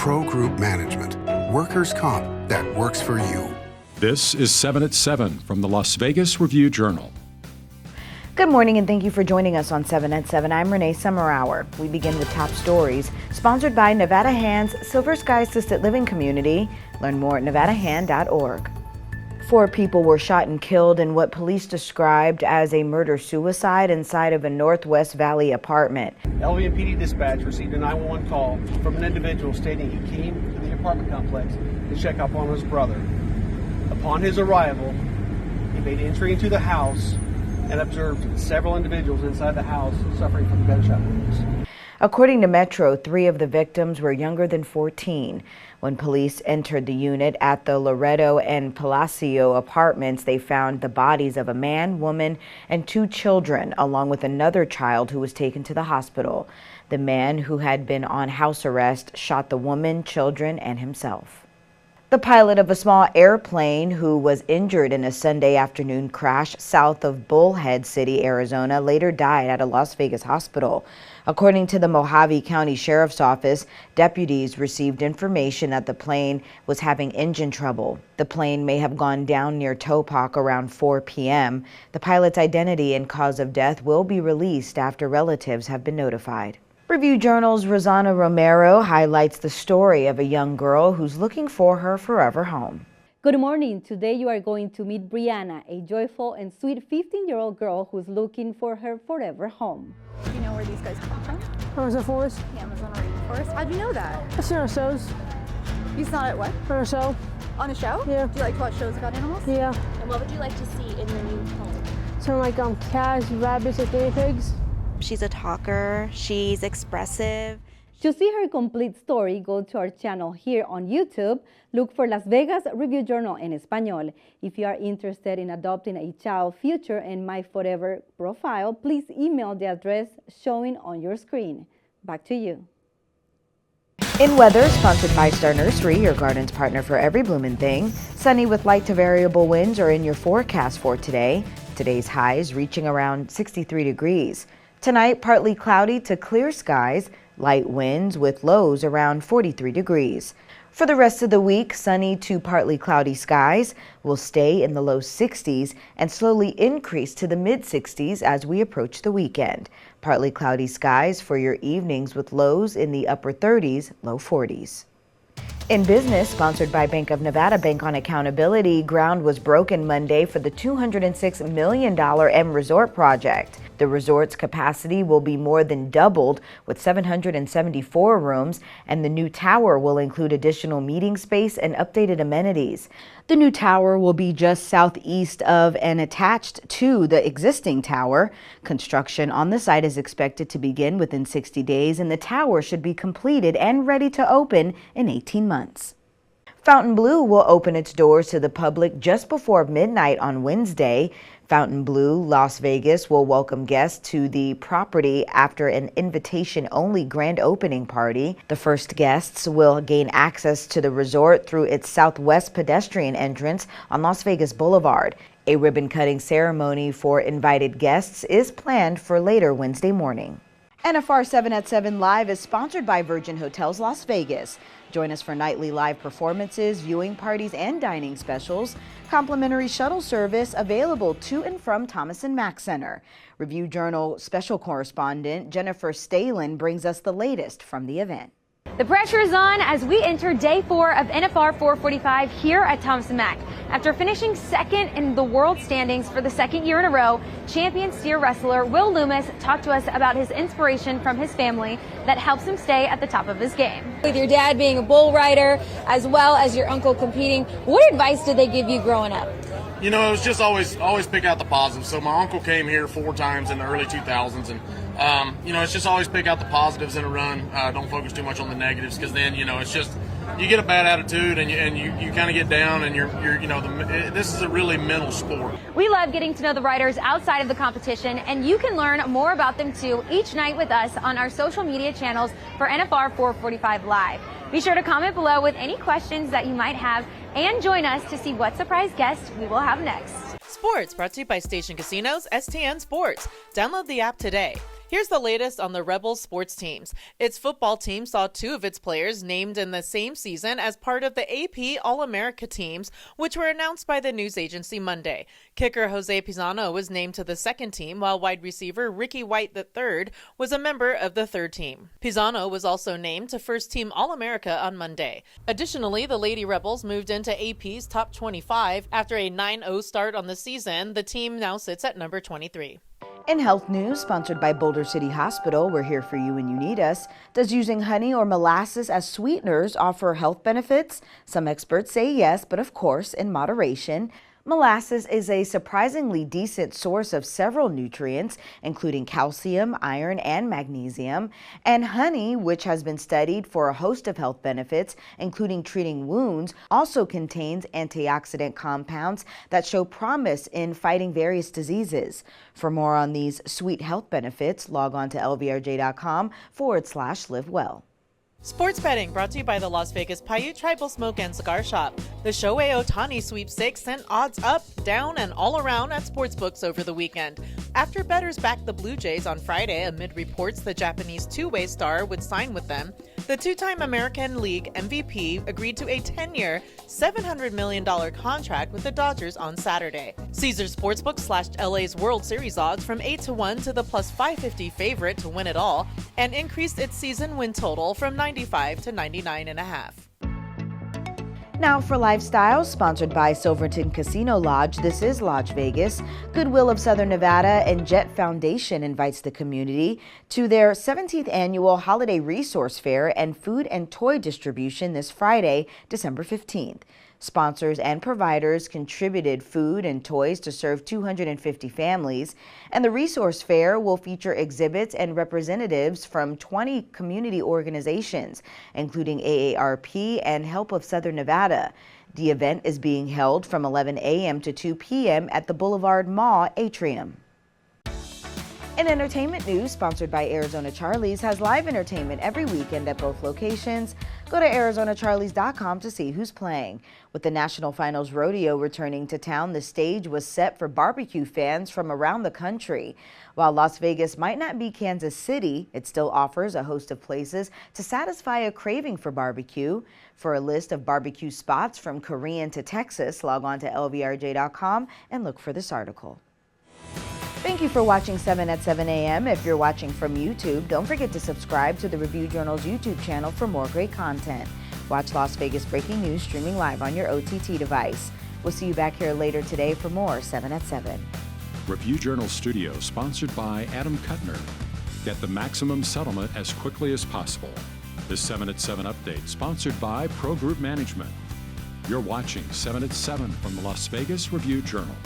Pro Group Management. Workers' comp that works for you. This is 7 at 7 from the Las Vegas Review-Journal. Good morning and thank you for joining us on 7 at 7. I'm Renee Summerhour. We begin with top stories, sponsored by Nevada Hand's Silver Sky Assisted Living Community. Learn more at nevadahand.org. 4 people were shot and killed in what police described as a murder-suicide inside of a Northwest Valley apartment. LVMPD dispatch received a 911 call from an individual stating he came to the apartment complex to check up on his brother. Upon his arrival, he made entry into the house and observed several individuals inside the house suffering from gunshot wounds. According to Metro, 3 of the victims were younger than 14. When police entered the unit at the Loretto and Palacio apartments, they found the bodies of a man, woman, and 2 children, along with another child who was taken to the hospital. The man, who had been on house arrest, shot the woman, children, and himself. The pilot of a small airplane who was injured in a Sunday afternoon crash south of Bullhead City, Arizona, later died at a Las Vegas hospital. According to the Mojave County Sheriff's Office, deputies received information that the plane was having engine trouble. The plane may have gone down near Topak around 4 p.m. The pilot's identity and cause of death will be released after relatives have been notified. Review Journal's Rosanna Romero highlights the story of a young girl who's looking for her forever home. Good morning. Today you are going to meet Brianna, a joyful and sweet 15-year-old girl who's looking for her forever home. Do you know where these guys come from? Amazon Forest. The Amazon rainforest. How'd you know that? I seen our shows. You saw it what? On a show. On a show? Yeah. Do you like to watch shows about animals? Yeah. And what would you like to see in your new home? Some like cats, rabbits, and guinea pigs. She's a talker, she's expressive. To see her complete story, go to our channel here on YouTube. Look for Las Vegas Review Journal en Español. If you are interested in adopting a child featured in My Forever profile, please email the address showing on your screen. Back to you. In weather, sponsored by Star Nursery, your garden's partner for every bloomin' thing. Sunny with light to variable winds are in your forecast for today. Today's highs reaching around 63 degrees. Tonight, partly cloudy to clear skies, light winds with lows around 43 degrees. For the rest of the week, sunny to partly cloudy skies will stay in the low 60s and slowly increase to the mid-60s as we approach the weekend. Partly cloudy skies for your evenings with lows in the upper 30s, low 40s. In business, sponsored by Bank of Nevada Bank on Accountability, ground was broken Monday for the $206 million M Resort project. The resort's capacity will be more than doubled with 774 rooms, and the new tower will include additional meeting space and updated amenities. The new tower will be just southeast of and attached to the existing tower. Construction on the site is expected to begin within 60 days, and the tower should be completed and ready to open in 18 months. Fontainebleau will open its doors to the public just before midnight on Wednesday. Fontainebleau, Las Vegas will welcome guests to the property after an invitation-only grand opening party. The first guests will gain access to the resort through its southwest pedestrian entrance on Las Vegas Boulevard. A ribbon-cutting ceremony for invited guests is planned for later Wednesday morning. NFR 7 at 7 Live is sponsored by Virgin Hotels Las Vegas. Join us for nightly live performances, viewing parties, and dining specials. Complimentary shuttle service available to and from Thomas and Mack Center. Review Journal special correspondent Jennifer Stalin brings us the latest from the event. The pressure is on as we enter day 4 of NFR 445 here at Thomas and Mack. After finishing second in the world standings for the second year in a row, champion steer wrestler Will Loomis talked to us about his inspiration from his family that helps him stay at the top of his game. With your dad being a bull rider as well as your uncle competing, what advice did they give you growing up? You know, it was just always pick out the positives. So my uncle came here 4 times in the early 2000s, and you know, it's just always pick out the positives in a run. Don't focus too much on the negatives, because then, you know, it's just you get a bad attitude and you kind of get down, and you're you know, this is a really mental sport. We love getting to know the riders outside of the competition, and you can learn more about them too each night with us on our social media channels for NFR 445 Live. Be sure to comment below with any questions that you might have, and join us to see what surprise guests we will have next. Sports brought to you by Station Casinos, STN Sports. Download the app today. Here's the latest on the Rebels sports teams. Its football team saw 2 of its players named in the same season as part of the AP All-America teams, which were announced by the news agency Monday. Kicker Jose Pisano was named to the second team, while wide receiver Ricky White III was a member of the third team. Pisano was also named to first team All-America on Monday. Additionally, the Lady Rebels moved into AP's top 25. After a 9-0 start on the season, the team now sits at number 23. In health news, sponsored by Boulder City Hospital, we're here for you when you need us. Does using honey or molasses as sweeteners offer health benefits? Some experts say yes, but of course, in moderation. Molasses is a surprisingly decent source of several nutrients, including calcium, iron, and magnesium. And honey, which has been studied for a host of health benefits, including treating wounds, also contains antioxidant compounds that show promise in fighting various diseases. For more on these sweet health benefits, log on to lvrj.com/livewell. Sports betting brought to you by the Las Vegas Paiute Tribal Smoke and Cigar Shop. The Shohei Ohtani sweepstakes sent odds up, down, and all around at sportsbooks over the weekend. After bettors backed the Blue Jays on Friday amid reports the Japanese two-way star would sign with them, the two-time American League MVP agreed to a 10-year, $700 million contract with the Dodgers on Saturday. Caesars Sportsbook slashed LA's World Series odds from 8-1 to the plus 550 favorite to win it all, and increased its season win total from 95 to 99.5. Now for lifestyle, sponsored by Silverton Casino Lodge. This is Lodge Vegas. Goodwill of Southern Nevada and Jet Foundation invites the community to their 17th annual Holiday Resource Fair and food and toy distribution this Friday, December 15th. Sponsors and providers contributed food and toys to serve 250 families, and the resource fair will feature exhibits and representatives from 20 community organizations, including AARP and Help of Southern Nevada. The event is being held from 11 a.m. to 2 p.m. at the Boulevard Mall atrium. In entertainment news, sponsored by Arizona Charlie's, has live entertainment every weekend at both locations. Go to ArizonaCharlies.com to see who's playing. With the National Finals Rodeo returning to town, the stage was set for barbecue fans from around the country. While Las Vegas might not be Kansas City, it still offers a host of places to satisfy a craving for barbecue. For a list of barbecue spots from Korean to Texas, log on to lvrj.com and look for this article. Thank you for watching 7 at 7 a.m. If you're watching from YouTube, don't forget to subscribe to the Review Journal's YouTube channel for more great content. Watch Las Vegas Breaking News streaming live on your OTT device. We'll see you back here later today for more 7 at 7. Review Journal Studio, sponsored by Adam Kuttner. Get the maximum settlement as quickly as possible. This 7 at 7 update, sponsored by Pro Group Management. You're watching 7 at 7 from the Las Vegas Review Journal.